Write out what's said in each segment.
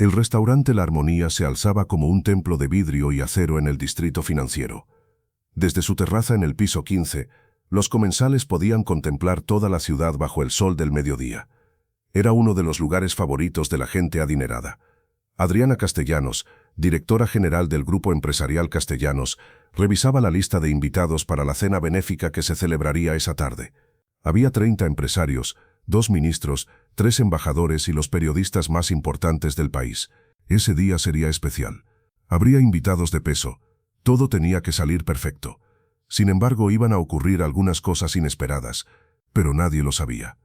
El restaurante La Armonía se alzaba como un templo de vidrio y acero en el distrito financiero. Desde su terraza en el piso 15, los comensales podían contemplar toda la ciudad bajo el sol del mediodía. Era uno de los lugares favoritos de la gente adinerada. Adriana Castellanos, directora general del Grupo Empresarial Castellanos, revisaba la lista de invitados para la cena benéfica que se celebraría esa tarde. Había 30 empresarios, 2 ministros, 3 embajadores y los periodistas más importantes del país. Ese día sería especial. Habría invitados de peso. Todo tenía que salir perfecto. Sin embargo, iban a ocurrir algunas cosas inesperadas, pero nadie lo sabía.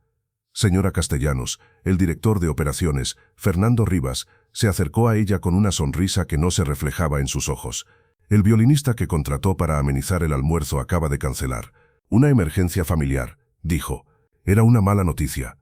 Señora Castellanos, el director de operaciones, Fernando Rivas, se acercó a ella con una sonrisa que no se reflejaba en sus ojos. El violinista que contrató para amenizar el almuerzo acaba de cancelar. Una emergencia familiar, dijo. Era una mala noticia.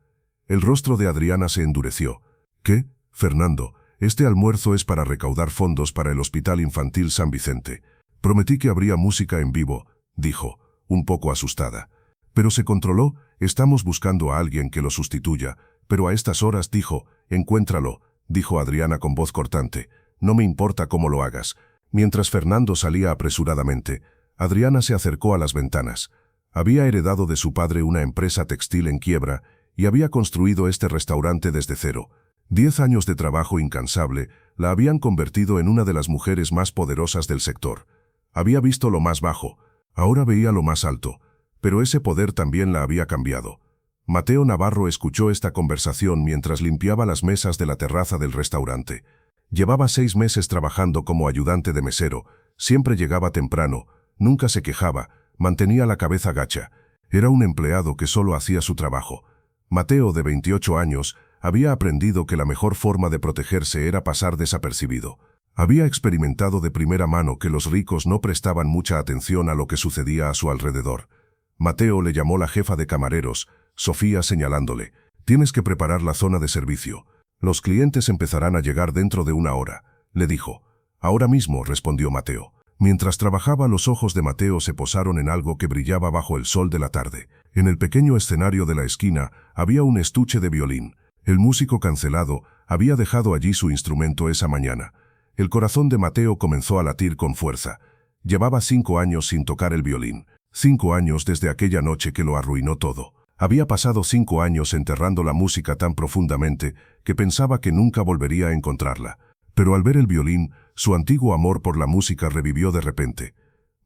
El rostro de Adriana se endureció. ¿Qué, Fernando? Este almuerzo es para recaudar fondos para el Hospital Infantil San Vicente. Prometí que habría música en vivo, dijo, un poco asustada. Pero se controló, estamos buscando a alguien que lo sustituya, pero a estas horas, dijo, encuéntralo, dijo Adriana con voz cortante. No me importa cómo lo hagas. Mientras Fernando salía apresuradamente, Adriana se acercó a las ventanas. Había heredado de su padre una empresa textil en quiebra y había construido este restaurante desde cero. 10 años de trabajo incansable la habían convertido en una de las mujeres más poderosas del sector. Había visto lo más bajo, ahora veía lo más alto, pero ese poder también la había cambiado. Mateo Navarro escuchó esta conversación mientras limpiaba las mesas de la terraza del restaurante. Llevaba 6 meses trabajando como ayudante de mesero, siempre llegaba temprano, nunca se quejaba, mantenía la cabeza gacha. Era un empleado que solo hacía su trabajo. Mateo, de 28 años, había aprendido que la mejor forma de protegerse era pasar desapercibido. Había experimentado de primera mano que los ricos no prestaban mucha atención a lo que sucedía a su alrededor. Mateo le llamó la jefa de camareros, Sofía, señalándole, «Tienes que preparar la zona de servicio. Los clientes empezarán a llegar dentro de 1 hora», le dijo. «Ahora mismo», respondió Mateo. Mientras trabajaba, los ojos de Mateo se posaron en algo que brillaba bajo el sol de la tarde. En el pequeño escenario de la esquina había un estuche de violín. El músico cancelado había dejado allí su instrumento esa mañana. El corazón de Mateo comenzó a latir con fuerza. Llevaba 5 años sin tocar el violín. 5 años desde aquella noche que lo arruinó todo. Había pasado 5 años enterrando la música tan profundamente que pensaba que nunca volvería a encontrarla. Pero al ver el violín, su antiguo amor por la música revivió de repente.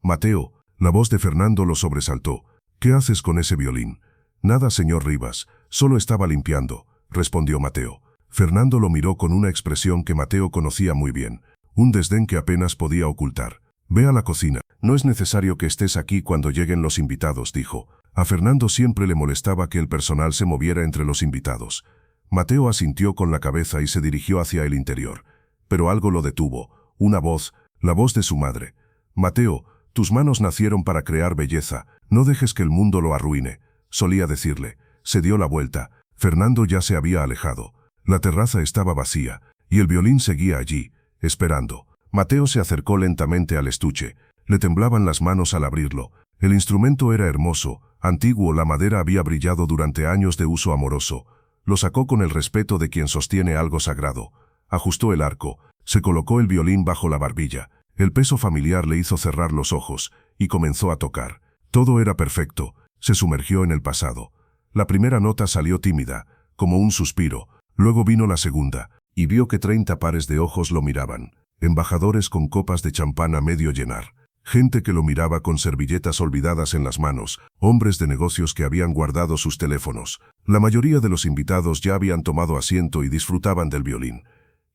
«Mateo», la voz de Fernando lo sobresaltó. «¿Qué haces con ese violín?» «Nada, señor Rivas, solo estaba limpiando», respondió Mateo. Fernando lo miró con una expresión que Mateo conocía muy bien, un desdén que apenas podía ocultar. «Ve a la cocina. No es necesario que estés aquí cuando lleguen los invitados», dijo. A Fernando siempre le molestaba que el personal se moviera entre los invitados. Mateo asintió con la cabeza y se dirigió hacia el interior. Pero algo lo detuvo. Una voz, la voz de su madre. «Mateo, tus manos nacieron para crear belleza. No dejes que el mundo lo arruine», solía decirle. Se dio la vuelta. Fernando ya se había alejado. La terraza estaba vacía, y el violín seguía allí, esperando. Mateo se acercó lentamente al estuche. Le temblaban las manos al abrirlo. El instrumento era hermoso, antiguo, la madera había brillado durante años de uso amoroso. Lo sacó con el respeto de quien sostiene algo sagrado. Ajustó el arco, se colocó el violín bajo la barbilla. El peso familiar le hizo cerrar los ojos, y comenzó a tocar. Todo era perfecto, se sumergió en el pasado. La primera nota salió tímida, como un suspiro. Luego vino la segunda, y vio que 30 pares de ojos lo miraban. Embajadores con copas de champán a medio llenar. Gente que lo miraba con servilletas olvidadas en las manos, hombres de negocios que habían guardado sus teléfonos. La mayoría de los invitados ya habían tomado asiento y disfrutaban del violín.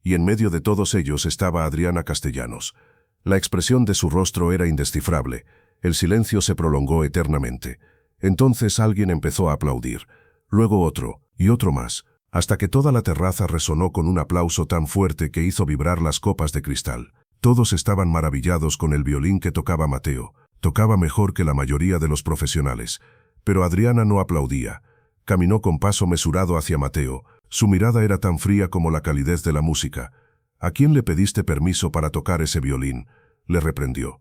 Y en medio de todos ellos estaba Adriana Castellanos. La expresión de su rostro era indescifrable. El silencio se prolongó eternamente. Entonces alguien empezó a aplaudir. Luego otro, y otro más, hasta que toda la terraza resonó con un aplauso tan fuerte que hizo vibrar las copas de cristal. Todos estaban maravillados con el violín que tocaba Mateo. Tocaba mejor que la mayoría de los profesionales. Pero Adriana no aplaudía. Caminó con paso mesurado hacia Mateo. Su mirada era tan fría como la calidez de la música. «¿A quién le pediste permiso para tocar ese violín?», le reprendió.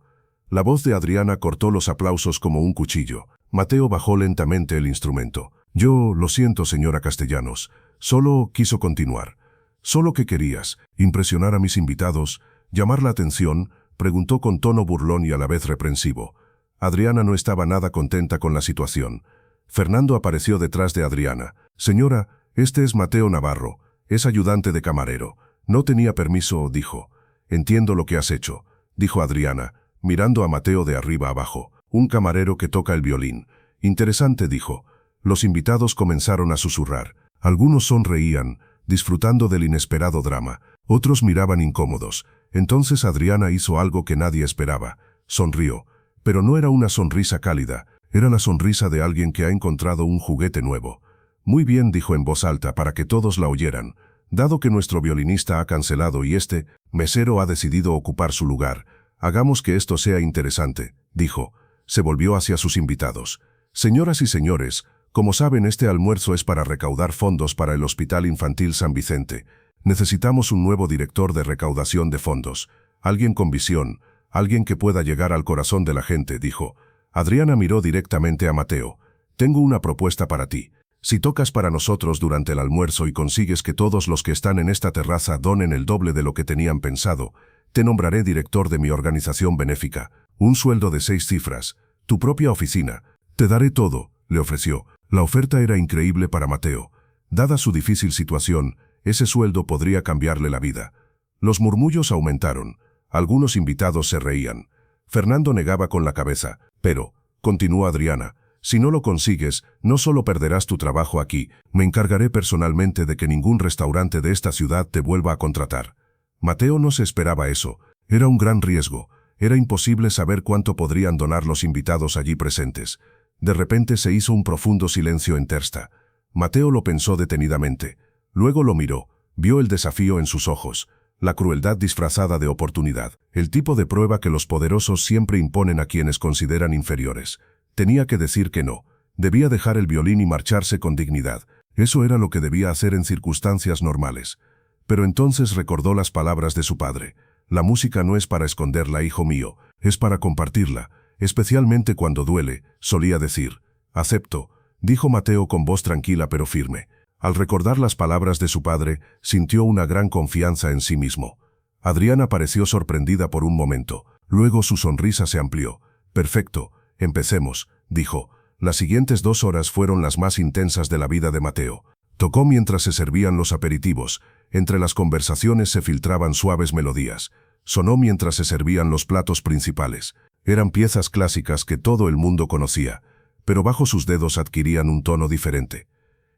La voz de Adriana cortó los aplausos como un cuchillo. Mateo bajó lentamente el instrumento. «Yo lo siento, señora Castellanos. Solo», quiso continuar. Solo que querías, impresionar a mis invitados, llamar la atención, preguntó con tono burlón y a la vez reprensivo. Adriana no estaba nada contenta con la situación. Fernando apareció detrás de Adriana. Señora, este es Mateo Navarro, es ayudante de camarero. No tenía permiso, dijo. Entiendo lo que has hecho, dijo Adriana, mirando a Mateo de arriba abajo. Un camarero que toca el violín. Interesante, dijo. Los invitados comenzaron a susurrar. Algunos sonreían, disfrutando del inesperado drama. Otros miraban incómodos. Entonces Adriana hizo algo que nadie esperaba. Sonrió. Pero no era una sonrisa cálida, era la sonrisa de alguien que ha encontrado un juguete nuevo. Muy bien, dijo en voz alta para que todos la oyeran. Dado que nuestro violinista ha cancelado y este mesero ha decidido ocupar su lugar, hagamos que esto sea interesante, dijo. Se volvió hacia sus invitados. Señoras y señores, como saben, este almuerzo es para recaudar fondos para el Hospital Infantil San Vicente. Necesitamos un nuevo director de recaudación de fondos. Alguien con visión, alguien que pueda llegar al corazón de la gente, dijo. Adriana miró directamente a Mateo. Tengo una propuesta para ti. Si tocas para nosotros durante el almuerzo y consigues que todos los que están en esta terraza donen el doble de lo que tenían pensado, te nombraré director de mi organización benéfica. Un sueldo de 6 cifras. Tu propia oficina. Te daré todo, le ofreció. La oferta era increíble para Mateo. Dada su difícil situación, ese sueldo podría cambiarle la vida. Los murmullos aumentaron. Algunos invitados se reían. Fernando negaba con la cabeza. Pero, continuó Adriana, si no lo consigues, no solo perderás tu trabajo aquí, me encargaré personalmente de que ningún restaurante de esta ciudad te vuelva a contratar. Mateo no se esperaba eso. Era un gran riesgo. Era imposible saber cuánto podrían donar los invitados allí presentes. De repente se hizo un profundo silencio en Tersta. Mateo lo pensó detenidamente. Luego lo miró. Vio el desafío en sus ojos. La crueldad disfrazada de oportunidad, el tipo de prueba que los poderosos siempre imponen a quienes consideran inferiores. Tenía que decir que no. Debía dejar el violín y marcharse con dignidad. Eso era lo que debía hacer en circunstancias normales. Pero entonces recordó las palabras de su padre. La música no es para esconderla, hijo mío, es para compartirla, especialmente cuando duele, solía decir. Acepto, dijo Mateo con voz tranquila pero firme. Al recordar las palabras de su padre, sintió una gran confianza en sí mismo. Adriana pareció sorprendida por un momento. Luego su sonrisa se amplió. Perfecto, empecemos, dijo. Las siguientes 2 horas fueron las más intensas de la vida de Mateo. Tocó mientras se servían los aperitivos. Entre las conversaciones se filtraban suaves melodías. Sonó mientras se servían los platos principales. Eran piezas clásicas que todo el mundo conocía, pero bajo sus dedos adquirían un tono diferente.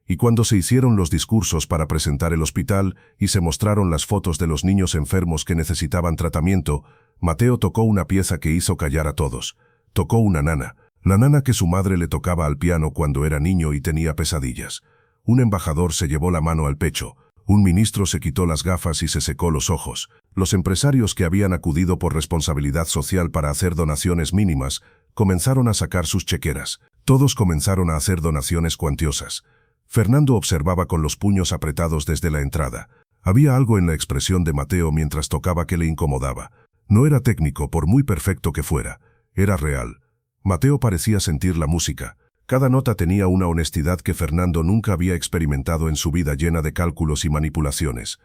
Y cuando se hicieron los discursos para presentar el hospital y se mostraron las fotos de los niños enfermos que necesitaban tratamiento, Mateo tocó una pieza que hizo callar a todos. Tocó una nana, la nana que su madre le tocaba al piano cuando era niño y tenía pesadillas. Un embajador se llevó la mano al pecho, un ministro se quitó las gafas y se secó los ojos. Los empresarios que habían acudido por responsabilidad social para hacer donaciones mínimas, comenzaron a sacar sus chequeras. Todos comenzaron a hacer donaciones cuantiosas. Fernando observaba con los puños apretados desde la entrada. Había algo en la expresión de Mateo mientras tocaba que le incomodaba. No era técnico por muy perfecto que fuera. Era real. Mateo parecía sentir la música. Cada nota tenía una honestidad que Fernando nunca había experimentado en su vida llena de cálculos y manipulaciones.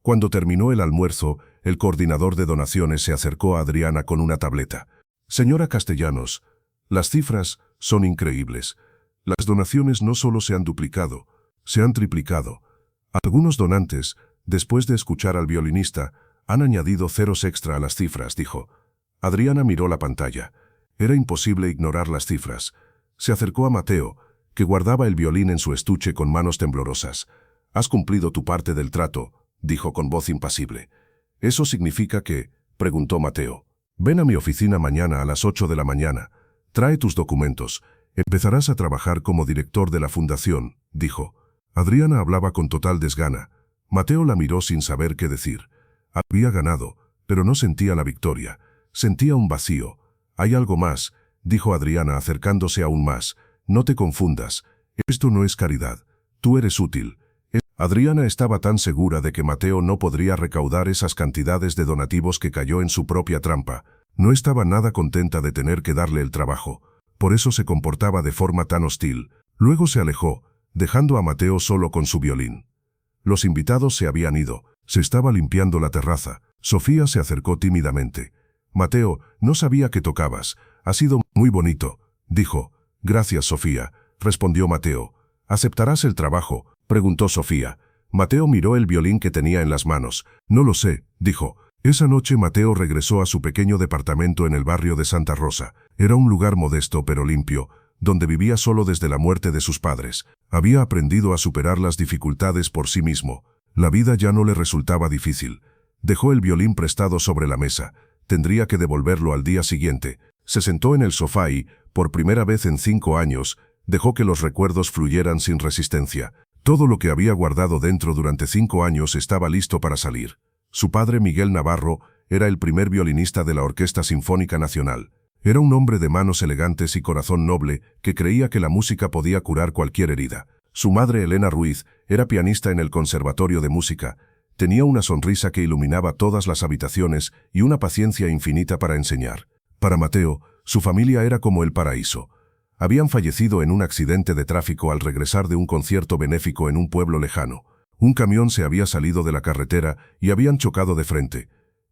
Cuando terminó el almuerzo, el coordinador de donaciones se acercó a Adriana con una tableta. Señora Castellanos, las cifras son increíbles. Las donaciones no solo se han duplicado, se han triplicado. Algunos donantes, después de escuchar al violinista, han añadido ceros extra a las cifras, dijo. Adriana miró la pantalla. Era imposible ignorar las cifras. Se acercó a Mateo, que guardaba el violín en su estuche con manos temblorosas. Has cumplido tu parte del trato, dijo con voz impasible. ¿Eso significa que? Preguntó Mateo. Ven a mi oficina mañana a las 8 de la mañana. Trae tus documentos. Empezarás a trabajar como director de la fundación, dijo. Adriana hablaba con total desgana. Mateo la miró sin saber qué decir. Había ganado, pero no sentía la victoria. Sentía un vacío. Hay algo más, dijo Adriana acercándose aún más. No te confundas. Esto no es caridad. Tú eres útil. Adriana estaba tan segura de que Mateo no podría recaudar esas cantidades de donativos que cayó en su propia trampa. No estaba nada contenta de tener que darle el trabajo. Por eso se comportaba de forma tan hostil. Luego se alejó, dejando a Mateo solo con su violín. Los invitados se habían ido. Se estaba limpiando la terraza. Sofía se acercó tímidamente. Mateo, no sabía que tocabas. Ha sido muy bonito, dijo. Gracias, Sofía, respondió Mateo. ¿Aceptarás el trabajo?, preguntó Sofía. Mateo miró el violín que tenía en las manos. No lo sé, dijo. Esa noche Mateo regresó a su pequeño departamento en el barrio de Santa Rosa. Era un lugar modesto pero limpio, donde vivía solo desde la muerte de sus padres. Había aprendido a superar las dificultades por sí mismo. La vida ya no le resultaba difícil. Dejó el violín prestado sobre la mesa. Tendría que devolverlo al día siguiente. Se sentó en el sofá y, por primera vez en 5 años, dejó que los recuerdos fluyeran sin resistencia. Todo lo que había guardado dentro durante 5 años estaba listo para salir. Su padre, Miguel Navarro, era el primer violinista de la Orquesta Sinfónica Nacional. Era un hombre de manos elegantes y corazón noble que creía que la música podía curar cualquier herida. Su madre, Elena Ruiz, era pianista en el Conservatorio de Música. Tenía una sonrisa que iluminaba todas las habitaciones y una paciencia infinita para enseñar. Para Mateo, su familia era como el paraíso. Habían fallecido en un accidente de tráfico al regresar de un concierto benéfico en un pueblo lejano. Un camión se había salido de la carretera y habían chocado de frente.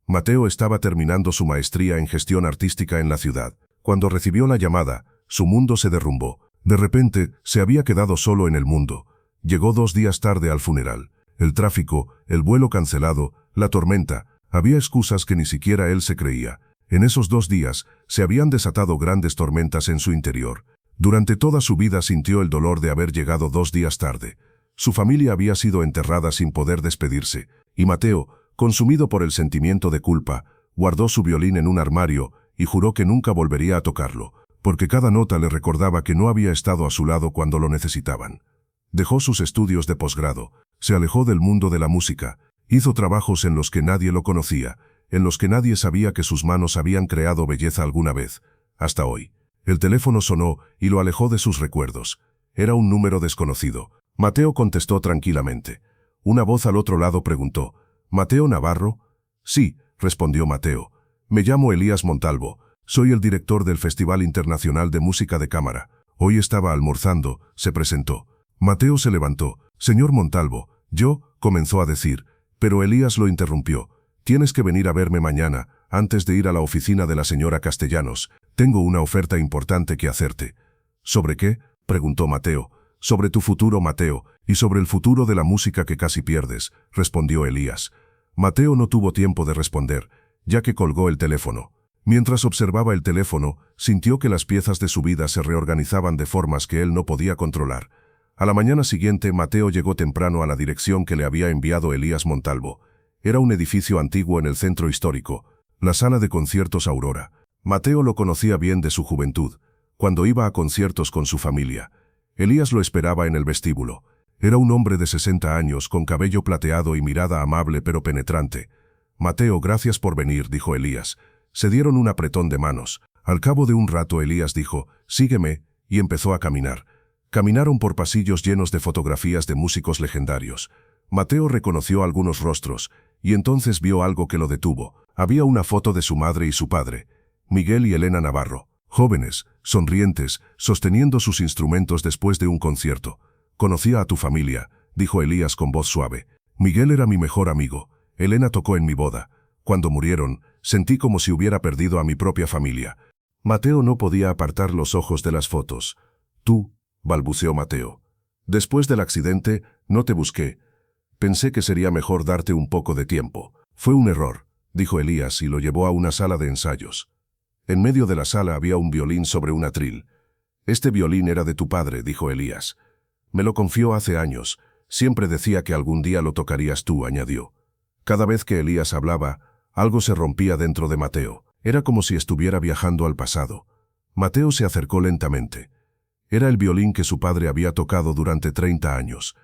Mateo estaba terminando su maestría en gestión artística en la ciudad. Cuando recibió la llamada, su mundo se derrumbó. De repente, se había quedado solo en el mundo. Llegó 2 días tarde al funeral. El tráfico, el vuelo cancelado, la tormenta, había excusas que ni siquiera él se creía. En esos 2 días, se habían desatado grandes tormentas en su interior. Durante toda su vida sintió el dolor de haber llegado 2 días tarde. Su familia había sido enterrada sin poder despedirse, y Mateo, consumido por el sentimiento de culpa, guardó su violín en un armario y juró que nunca volvería a tocarlo, porque cada nota le recordaba que no había estado a su lado cuando lo necesitaban. Dejó sus estudios de posgrado, se alejó del mundo de la música, hizo trabajos en los que nadie lo conocía, en los que nadie sabía que sus manos habían creado belleza alguna vez, hasta hoy. El teléfono sonó y lo alejó de sus recuerdos. Era un número desconocido. Mateo contestó tranquilamente. Una voz al otro lado preguntó, ¿Mateo Navarro? Sí, respondió Mateo. Me llamo Elías Montalvo. Soy el director del Festival Internacional de Música de Cámara. Hoy estaba almorzando, se presentó. Mateo se levantó. Señor Montalvo, yo, comenzó a decir, pero Elías lo interrumpió. Tienes que venir a verme mañana, antes de ir a la oficina de la señora Castellanos. Tengo una oferta importante que hacerte. ¿Sobre qué?, preguntó Mateo. Sobre tu futuro, Mateo, y sobre el futuro de la música que casi pierdes, respondió Elías. Mateo no tuvo tiempo de responder, ya que colgó el teléfono. Mientras observaba el teléfono, sintió que las piezas de su vida se reorganizaban de formas que él no podía controlar. A la mañana siguiente, Mateo llegó temprano a la dirección que le había enviado Elías Montalvo. Era un edificio antiguo en el centro histórico, la sala de conciertos Aurora. Mateo lo conocía bien de su juventud, cuando iba a conciertos con su familia. Elías lo esperaba en el vestíbulo. Era un hombre de 60 años, con cabello plateado y mirada amable pero penetrante. Mateo, gracias por venir, dijo Elías. Se dieron un apretón de manos. Al cabo de un rato Elías dijo, sígueme, y empezó a caminar. Caminaron por pasillos llenos de fotografías de músicos legendarios. Mateo reconoció algunos rostros, y entonces vio algo que lo detuvo. Había una foto de su madre y su padre, Miguel y Elena Navarro, jóvenes, sonrientes, sosteniendo sus instrumentos después de un concierto. Conocía a tu familia, dijo Elías con voz suave. Miguel era mi mejor amigo. Elena tocó en mi boda. Cuando murieron, sentí como si hubiera perdido a mi propia familia. Mateo no podía apartar los ojos de las fotos. Tú, balbuceó Mateo. Después del accidente, no te busqué. Pensé que sería mejor darte un poco de tiempo. Fue un error, dijo Elías y lo llevó a una sala de ensayos. En medio de la sala había un violín sobre un atril. Este violín era de tu padre, dijo Elías. Me lo confió hace años. Siempre decía que algún día lo tocarías tú, añadió. Cada vez que Elías hablaba, algo se rompía dentro de Mateo. Era como si estuviera viajando al pasado. Mateo se acercó lentamente. Era el violín que su padre había tocado durante 30 años.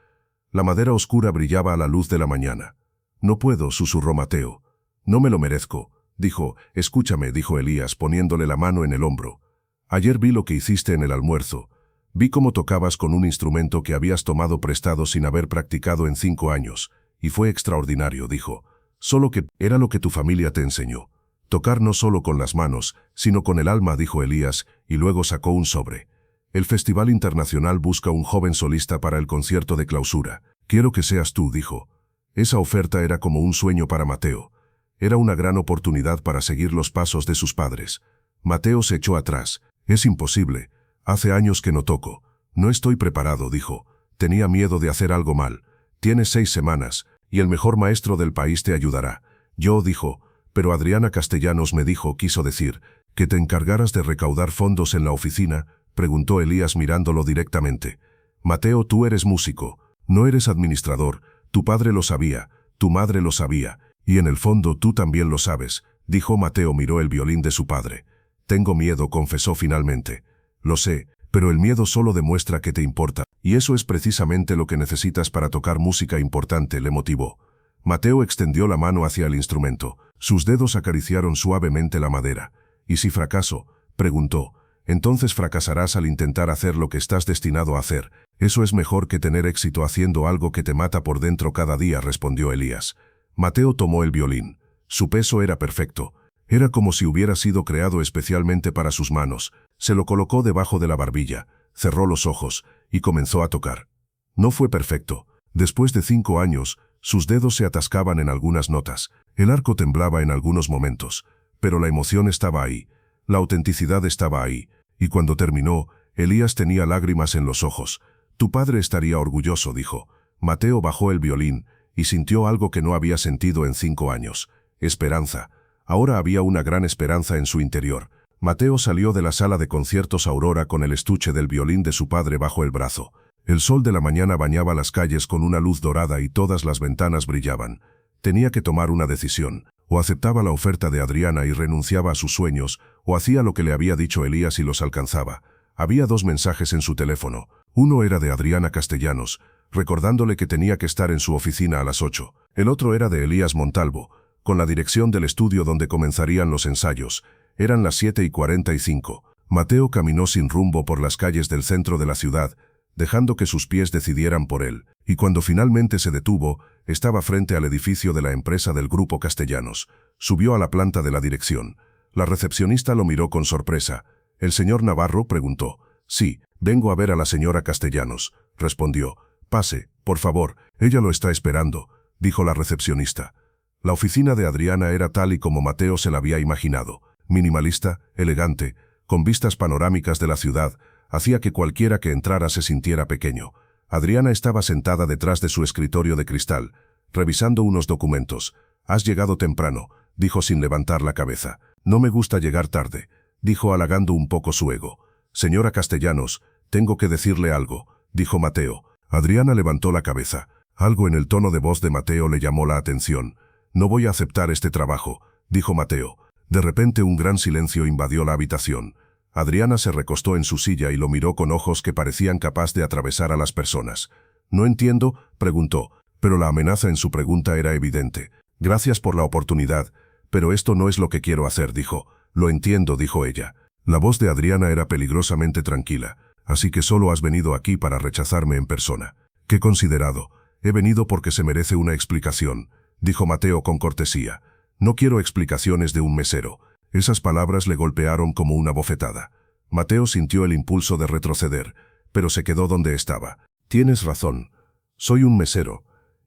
La madera oscura brillaba a la luz de la mañana. No puedo, susurró Mateo. No me lo merezco, dijo. Escúchame, dijo Elías poniéndole la mano en el hombro. Ayer vi lo que hiciste en el almuerzo. Vi cómo tocabas con un instrumento que habías tomado prestado sin haber practicado en 5 años, y fue extraordinario, dijo. Solo que era lo que tu familia te enseñó. Tocar no solo con las manos, sino con el alma, dijo Elías, y luego sacó un sobre. El Festival Internacional busca un joven solista para el concierto de clausura. Quiero que seas tú, dijo. Esa oferta era como un sueño para Mateo. Era una gran oportunidad para seguir los pasos de sus padres. Mateo se echó atrás. Es imposible. Hace años que no toco. No estoy preparado, dijo. Tenía miedo de hacer algo mal. Tienes 6 semanas, y el mejor maestro del país te ayudará. Yo, dijo, pero Adriana Castellanos me dijo, quiso decir, que te encargaras de recaudar fondos en la oficina, preguntó Elías mirándolo directamente. Mateo, tú eres músico, no eres administrador, tu padre lo sabía, tu madre lo sabía, y en el fondo tú también lo sabes, dijo Mateo. Miró el violín de su padre. Tengo miedo, confesó finalmente. Lo sé, pero el miedo solo demuestra que te importa, y eso es precisamente lo que necesitas para tocar música importante, le motivó. Mateo extendió la mano hacia el instrumento. Sus dedos acariciaron suavemente la madera. ¿Y si fracaso?, preguntó. Entonces fracasarás al intentar hacer lo que estás destinado a hacer. Eso es mejor que tener éxito haciendo algo que te mata por dentro cada día, respondió Elías. Mateo tomó el violín. Su peso era perfecto. Era como si hubiera sido creado especialmente para sus manos. Se lo colocó debajo de la barbilla, cerró los ojos y comenzó a tocar. No fue perfecto. Después de 5 años, sus dedos se atascaban en algunas notas. El arco temblaba en algunos momentos. Pero la emoción estaba ahí. La autenticidad estaba ahí. Y cuando terminó, Elías tenía lágrimas en los ojos. Tu padre estaría orgulloso, dijo. Mateo bajó el violín y sintió algo que no había sentido en 5 años. Esperanza. Ahora había una gran esperanza en su interior. Mateo salió de la sala de conciertos Aurora con el estuche del violín de su padre bajo el brazo. El sol de la mañana bañaba las calles con una luz dorada y todas las ventanas brillaban. Tenía que tomar una decisión. O aceptaba la oferta de Adriana y renunciaba a sus sueños, o hacía lo que le había dicho Elías y los alcanzaba. Había 2 mensajes en su teléfono. Uno era de Adriana Castellanos, recordándole que tenía que estar en su oficina a las 8. El otro era de Elías Montalvo, con la dirección del estudio donde comenzarían los ensayos. Eran las 7:45. Mateo caminó sin rumbo por las calles del centro de la ciudad, dejando que sus pies decidieran por él, y cuando finalmente se detuvo, estaba frente al edificio de la empresa del Grupo Castellanos. Subió a la planta de la dirección. La recepcionista lo miró con sorpresa. ¿El señor Navarro?, preguntó. Sí, vengo a ver a la señora Castellanos, respondió. Pase, por favor, ella lo está esperando, dijo la recepcionista. La oficina de Adriana era tal y como Mateo se la había imaginado. Minimalista, elegante, con vistas panorámicas de la ciudad, hacía que cualquiera que entrara se sintiera pequeño. Adriana estaba sentada detrás de su escritorio de cristal, revisando unos documentos. «Has llegado temprano», dijo sin levantar la cabeza. «No me gusta llegar tarde», dijo halagando un poco su ego. «Señora Castellanos, tengo que decirle algo», dijo Mateo. Adriana levantó la cabeza. Algo en el tono de voz de Mateo le llamó la atención. «No voy a aceptar este trabajo», dijo Mateo. De repente un gran silencio invadió la habitación. Adriana se recostó en su silla y lo miró con ojos que parecían capaz de atravesar a las personas. «No entiendo», preguntó, pero la amenaza en su pregunta era evidente. «Gracias por la oportunidad, pero esto no es lo que quiero hacer», dijo. «Lo entiendo», dijo ella. La voz de Adriana era peligrosamente tranquila. «Así que solo has venido aquí para rechazarme en persona». «Qué considerado. He venido porque se merece una explicación», dijo Mateo con cortesía. «No quiero explicaciones de un mesero». Esas palabras le golpearon como una bofetada. Mateo sintió el impulso de retroceder, pero se quedó donde estaba. «Tienes razón. Soy un mesero.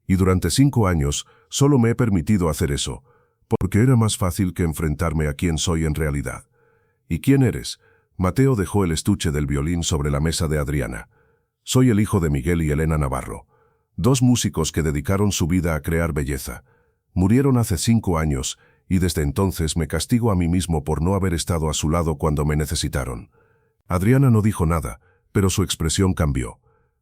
Y durante 5 años solo me he permitido hacer eso, porque era más fácil que enfrentarme a quién soy en realidad». «¿Y quién eres?». Mateo dejó el estuche del violín sobre la mesa de Adriana. «Soy el hijo de Miguel y Elena Navarro, 2 músicos que dedicaron su vida a crear belleza. Murieron hace 5 años, y desde entonces me castigo a mí mismo por no haber estado a su lado cuando me necesitaron». Adriana no dijo nada, pero su expresión cambió.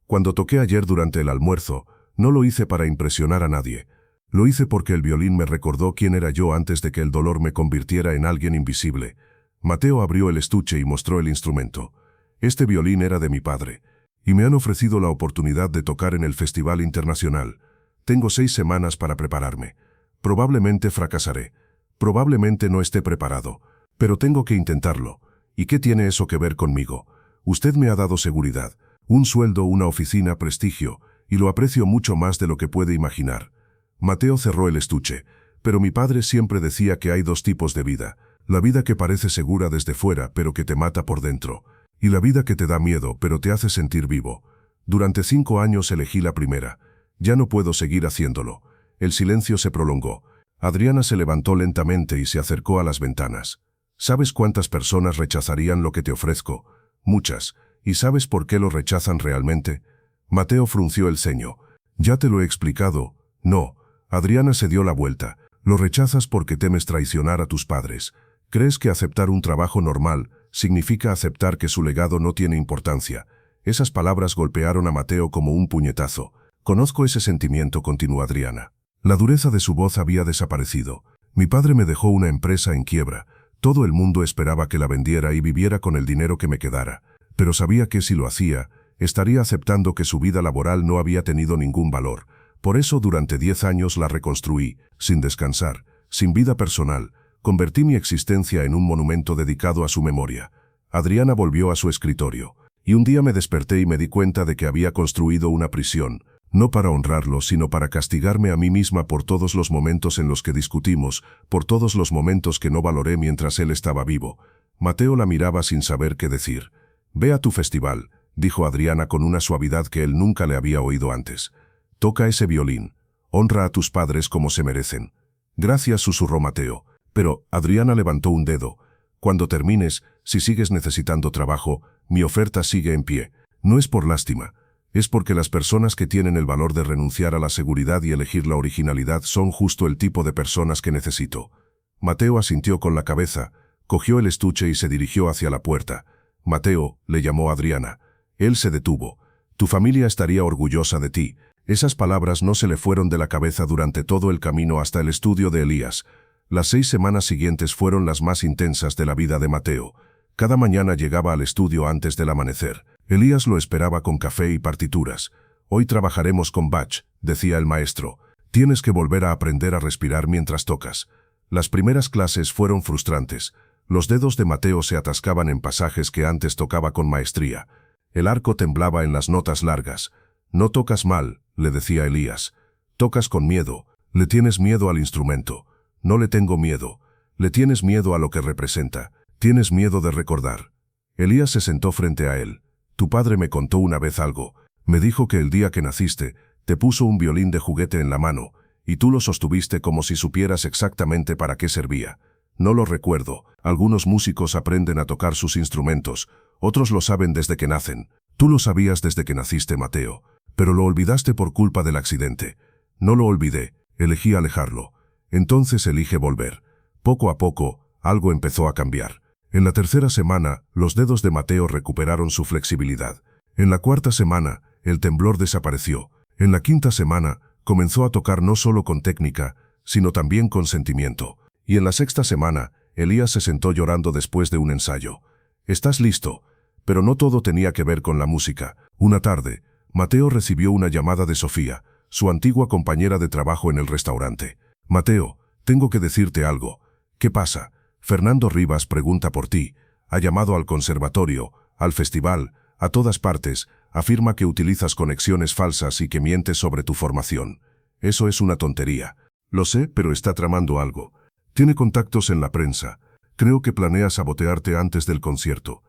«Cuando toqué ayer durante el almuerzo, no lo hice para impresionar a nadie. Lo hice porque el violín me recordó quién era yo antes de que el dolor me convirtiera en alguien invisible». Mateo abrió el estuche y mostró el instrumento. «Este violín era de mi padre, y me han ofrecido la oportunidad de tocar en el Festival Internacional. Tengo 6 semanas para prepararme. Probablemente fracasaré. Probablemente no esté preparado, pero tengo que intentarlo. ¿Y qué tiene eso que ver conmigo? Usted me ha dado seguridad, un sueldo, una oficina, prestigio, y lo aprecio mucho más de lo que puede imaginar». Mateo cerró el estuche. «Pero mi padre siempre decía que hay 2 tipos de vida. La vida que parece segura desde fuera, pero que te mata por dentro. Y la vida que te da miedo, pero te hace sentir vivo. Durante 5 años elegí la primera. Ya no puedo seguir haciéndolo. El silencio se prolongó. Adriana se levantó lentamente y se acercó a las ventanas. ¿Sabes cuántas personas rechazarían lo que te ofrezco? Muchas. ¿Y sabes por qué lo rechazan realmente? Mateo frunció el ceño. Ya te lo he explicado. No. Adriana se dio la vuelta. Lo rechazas porque temes traicionar a tus padres. ¿Crees que aceptar un trabajo normal significa aceptar que su legado no tiene importancia? Esas palabras golpearon a Mateo como un puñetazo. Conozco ese sentimiento, continuó Adriana. La dureza de su voz había desaparecido. Mi padre me dejó una empresa en quiebra. Todo el mundo esperaba que la vendiera y viviera con el dinero que me quedara. Pero sabía que si lo hacía, estaría aceptando que su vida laboral no había tenido ningún valor. Por eso durante 10 años la reconstruí, sin descansar, sin vida personal. Convertí mi existencia en un monumento dedicado a su memoria. Adriana volvió a su escritorio. Y un día me desperté y me di cuenta de que había construido una prisión, no para honrarlo, sino para castigarme a mí misma por todos los momentos en los que discutimos, por todos los momentos que no valoré mientras él estaba vivo. Mateo la miraba sin saber qué decir. «Ve a tu festival», dijo Adriana con una suavidad que él nunca le había oído antes. «Toca ese violín. Honra a tus padres como se merecen». «Gracias», susurró Mateo. Pero Adriana levantó un dedo. «Cuando termines, si sigues necesitando trabajo, mi oferta sigue en pie. No es por lástima. Es porque las personas que tienen el valor de renunciar a la seguridad y elegir la originalidad son justo el tipo de personas que necesito». Mateo asintió con la cabeza, cogió el estuche y se dirigió hacia la puerta. «Mateo», le llamó Adriana. Él se detuvo. «Tu familia estaría orgullosa de ti». Esas palabras no se le fueron de la cabeza durante todo el camino hasta el estudio de Elías. Las 6 semanas siguientes fueron las más intensas de la vida de Mateo. Cada mañana llegaba al estudio antes del amanecer. Elías lo esperaba con café y partituras. «Hoy trabajaremos con Bach», decía el maestro. «Tienes que volver a aprender a respirar mientras tocas». Las primeras clases fueron frustrantes. Los dedos de Mateo se atascaban en pasajes que antes tocaba con maestría. El arco temblaba en las notas largas. «No tocas mal», le decía Elías. «Tocas con miedo. Le tienes miedo al instrumento». «No le tengo miedo. Le tienes miedo a lo que representa. Tienes miedo de recordar». Elías se sentó frente a él. «Tu padre me contó una vez algo. Me dijo que el día que naciste, te puso un violín de juguete en la mano, y tú lo sostuviste como si supieras exactamente para qué servía». «No lo recuerdo. Algunos músicos aprenden a tocar sus instrumentos. Otros lo saben desde que nacen. Tú lo sabías desde que naciste, Mateo. Pero lo olvidaste por culpa del accidente». «No lo olvidé. Elegí alejarlo». «Entonces elige volver». Poco a poco, algo empezó a cambiar. En la tercera semana, los dedos de Mateo recuperaron su flexibilidad. En la cuarta semana, el temblor desapareció. En la quinta semana, comenzó a tocar no solo con técnica, sino también con sentimiento. Y en la sexta semana, Elías se sentó llorando después de un ensayo. «¿Estás listo?» Pero no todo tenía que ver con la música. Una tarde, Mateo recibió una llamada de Sofía, su antigua compañera de trabajo en el restaurante. «Mateo, tengo que decirte algo». «¿Qué pasa?» «Fernando Rivas pregunta por ti. Ha llamado al conservatorio, al festival, a todas partes. Afirma que utilizas conexiones falsas y que mientes sobre tu formación». «Eso es una tontería». «Lo sé, pero está tramando algo. Tiene contactos en la prensa. Creo que planea sabotearte antes del concierto».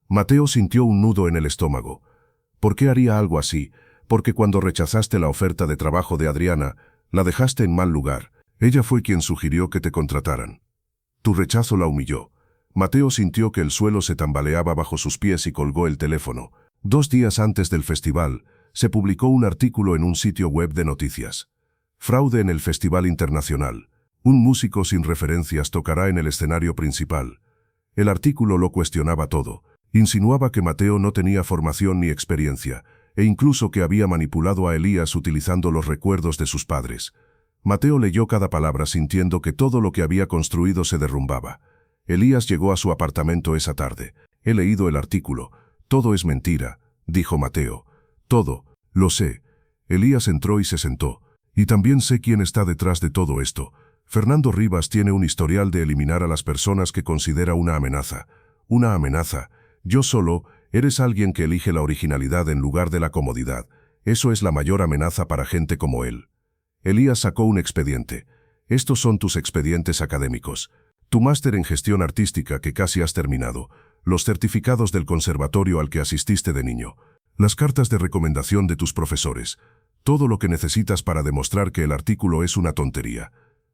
Mateo sintió un nudo en el estómago. ¿Por qué haría algo así? Porque cuando rechazaste la oferta de trabajo de Adriana, la dejaste en mal lugar. Ella fue quien sugirió que te contrataran. Tu rechazo la humilló. Mateo sintió que el suelo se tambaleaba bajo sus pies y colgó el teléfono. 2 días antes del festival, se publicó un artículo en un sitio web de noticias. «Fraude en el Festival Internacional. Un músico sin referencias tocará en el escenario principal». El artículo lo cuestionaba todo. Insinuaba que Mateo no tenía formación ni experiencia, e incluso que había manipulado a Elías utilizando los recuerdos de sus padres. Mateo leyó cada palabra sintiendo que todo lo que había construido se derrumbaba. Elías llegó a su apartamento esa tarde. «He leído el artículo. Todo es mentira», dijo Mateo. «Todo. Lo sé». Elías entró y se sentó. «Y también sé quién está detrás de todo esto. Fernando Rivas tiene un historial de eliminar a las personas que considera una amenaza. Una amenaza. Yo solo, eres alguien que elige la originalidad en lugar de la comodidad. Eso es la mayor amenaza para gente como él». Elías sacó un expediente. «Estos son tus expedientes académicos. Tu máster en gestión artística que casi has terminado. Los certificados del conservatorio al que asististe de niño. Las cartas de recomendación de tus profesores. Todo lo que necesitas para demostrar que el artículo es una tontería.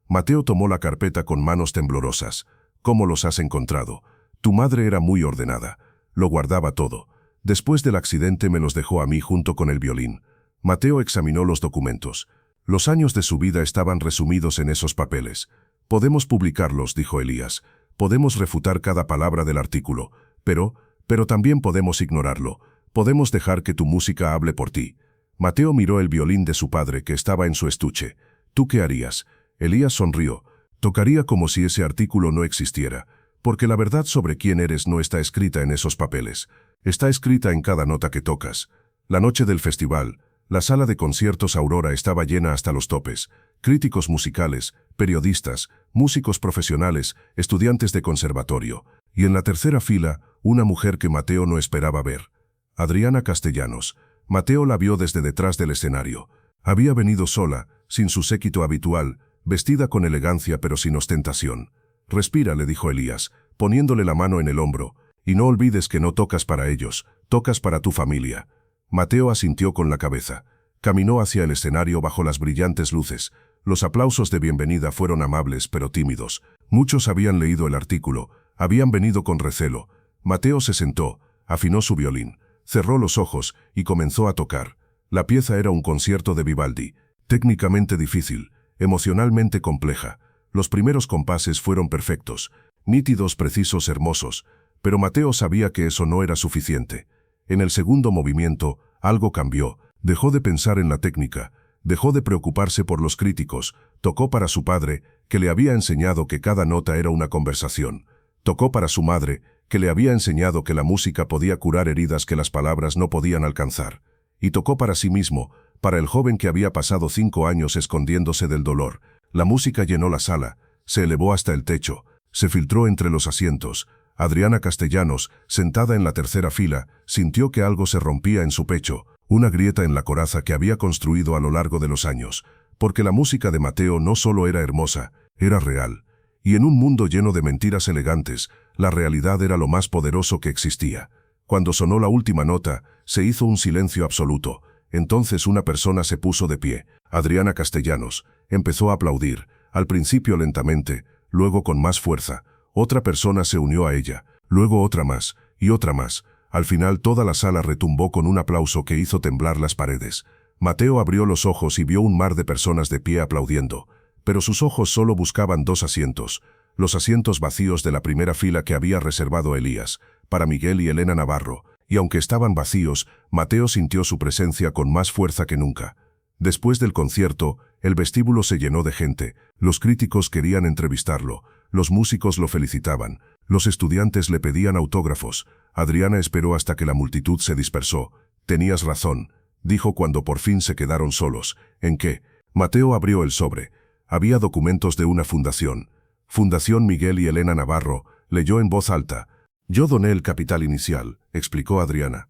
Mateo tomó la carpeta con manos temblorosas. ¿Cómo los has encontrado? Tu madre era muy ordenada. Lo guardaba todo. Después del accidente me los dejó a mí junto con el violín. Mateo examinó los documentos. Los años de su vida estaban resumidos en esos papeles. Podemos publicarlos, dijo Elías. Podemos refutar cada palabra del artículo. Pero también podemos ignorarlo. Podemos dejar que tu música hable por ti. Mateo miró el violín de su padre que estaba en su estuche. ¿Tú qué harías? Elías sonrió. Tocaría como si ese artículo no existiera, porque la verdad sobre quién eres no está escrita en esos papeles. Está escrita en cada nota que tocas. La noche del festival, la sala de conciertos Aurora estaba llena hasta los topes. Críticos musicales, periodistas, músicos profesionales, estudiantes de conservatorio. Y en la tercera fila, una mujer que Mateo no esperaba ver. Adriana Castellanos. Mateo la vio desde detrás del escenario. Había venido sola, sin su séquito habitual, vestida con elegancia pero sin ostentación. Respira, le dijo Elías, poniéndole la mano en el hombro, y no olvides que no tocas para ellos, tocas para tu familia. Mateo asintió con la cabeza. Caminó hacia el escenario bajo las brillantes luces. Los aplausos de bienvenida fueron amables pero tímidos. Muchos habían leído el artículo, habían venido con recelo. Mateo se sentó, afinó su violín, cerró los ojos y comenzó a tocar. La pieza era un concierto de Vivaldi, técnicamente difícil, emocionalmente compleja. Los primeros compases fueron perfectos, nítidos, precisos, hermosos, pero Mateo sabía que eso no era suficiente. En el segundo movimiento, algo cambió, dejó de pensar en la técnica, dejó de preocuparse por los críticos, tocó para su padre, que le había enseñado que cada nota era una conversación. Tocó para su madre, que le había enseñado que la música podía curar heridas que las palabras no podían alcanzar. Y tocó para sí mismo, para el joven que había pasado 5 años escondiéndose del dolor. La música llenó la sala, se elevó hasta el techo, se filtró entre los asientos. Adriana Castellanos, sentada en la tercera fila, sintió que algo se rompía en su pecho, una grieta en la coraza que había construido a lo largo de los años, porque la música de Mateo no solo era hermosa, era real. Y en un mundo lleno de mentiras elegantes, la realidad era lo más poderoso que existía. Cuando sonó la última nota, se hizo un silencio absoluto. Entonces una persona se puso de pie, Adriana Castellanos, empezó a aplaudir, al principio lentamente, luego con más fuerza. Otra persona se unió a ella, luego otra más, y otra más. Al final toda la sala retumbó con un aplauso que hizo temblar las paredes. Mateo abrió los ojos y vio un mar de personas de pie aplaudiendo, pero sus ojos solo buscaban 2 asientos, los asientos vacíos de la primera fila que había reservado Elías, para Miguel y Elena Navarro, y aunque estaban vacíos, Mateo sintió su presencia con más fuerza que nunca. Después del concierto, el vestíbulo se llenó de gente, los críticos querían entrevistarlo, los músicos lo felicitaban, los estudiantes le pedían autógrafos. Adriana esperó hasta que la multitud se dispersó. Tenías razón, dijo cuando por fin se quedaron solos. ¿En qué? Mateo abrió el sobre. Había documentos de una fundación. Fundación Miguel y Elena Navarro, leyó en voz alta. Yo doné el capital inicial, explicó Adriana.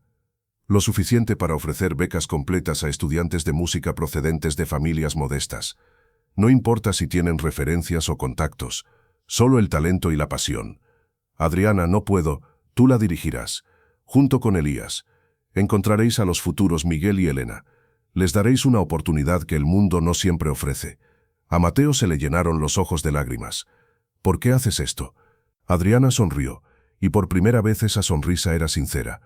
Lo suficiente para ofrecer becas completas a estudiantes de música procedentes de familias modestas. No importa si tienen referencias o contactos, solo el talento y la pasión. Adriana, no puedo, tú la dirigirás. Junto con Elías. Encontraréis a los futuros Miguel y Elena. Les daréis una oportunidad que el mundo no siempre ofrece. A Mateo se le llenaron los ojos de lágrimas. ¿Por qué haces esto? Adriana sonrió, y por primera vez esa sonrisa era sincera.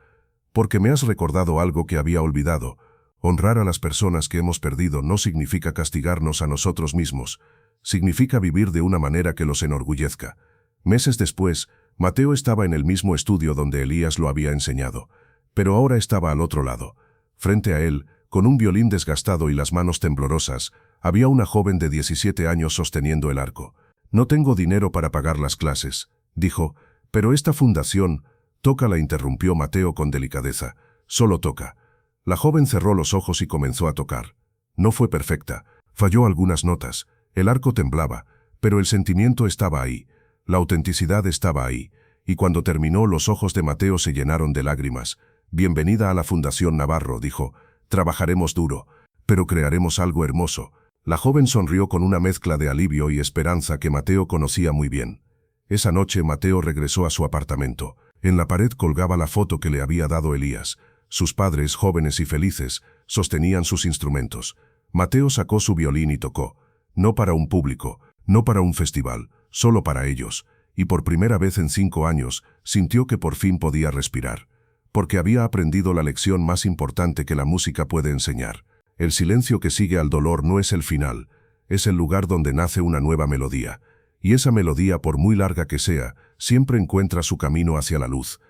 Porque me has recordado algo que había olvidado. Honrar a las personas que hemos perdido no significa castigarnos a nosotros mismos. Significa vivir de una manera que los enorgullezca. Meses después, Mateo estaba en el mismo estudio donde Elías lo había enseñado, pero ahora estaba al otro lado. Frente a él, con un violín desgastado y las manos temblorosas, había una joven de 17 años sosteniendo el arco. No tengo dinero para pagar las clases, dijo, pero esta fundación... Toca, la interrumpió Mateo con delicadeza. Solo toca. La joven cerró los ojos y comenzó a tocar. No fue perfecta, falló algunas notas, el arco temblaba, pero el sentimiento estaba ahí, la autenticidad estaba ahí, y cuando terminó los ojos de Mateo se llenaron de lágrimas. Bienvenida a la Fundación Navarro, dijo. Trabajaremos duro, pero crearemos algo hermoso. La joven sonrió con una mezcla de alivio y esperanza que Mateo conocía muy bien. Esa noche Mateo regresó a su apartamento. En la pared colgaba la foto que le había dado Elías. Sus padres, jóvenes y felices, sostenían sus instrumentos. Mateo sacó su violín y tocó, no para un público, no para un festival, solo para ellos, y por primera vez en 5 años sintió que por fin podía respirar, porque había aprendido la lección más importante que la música puede enseñar. El silencio que sigue al dolor no es el final, es el lugar donde nace una nueva melodía, y esa melodía, por muy larga que sea, siempre encuentra su camino hacia la luz.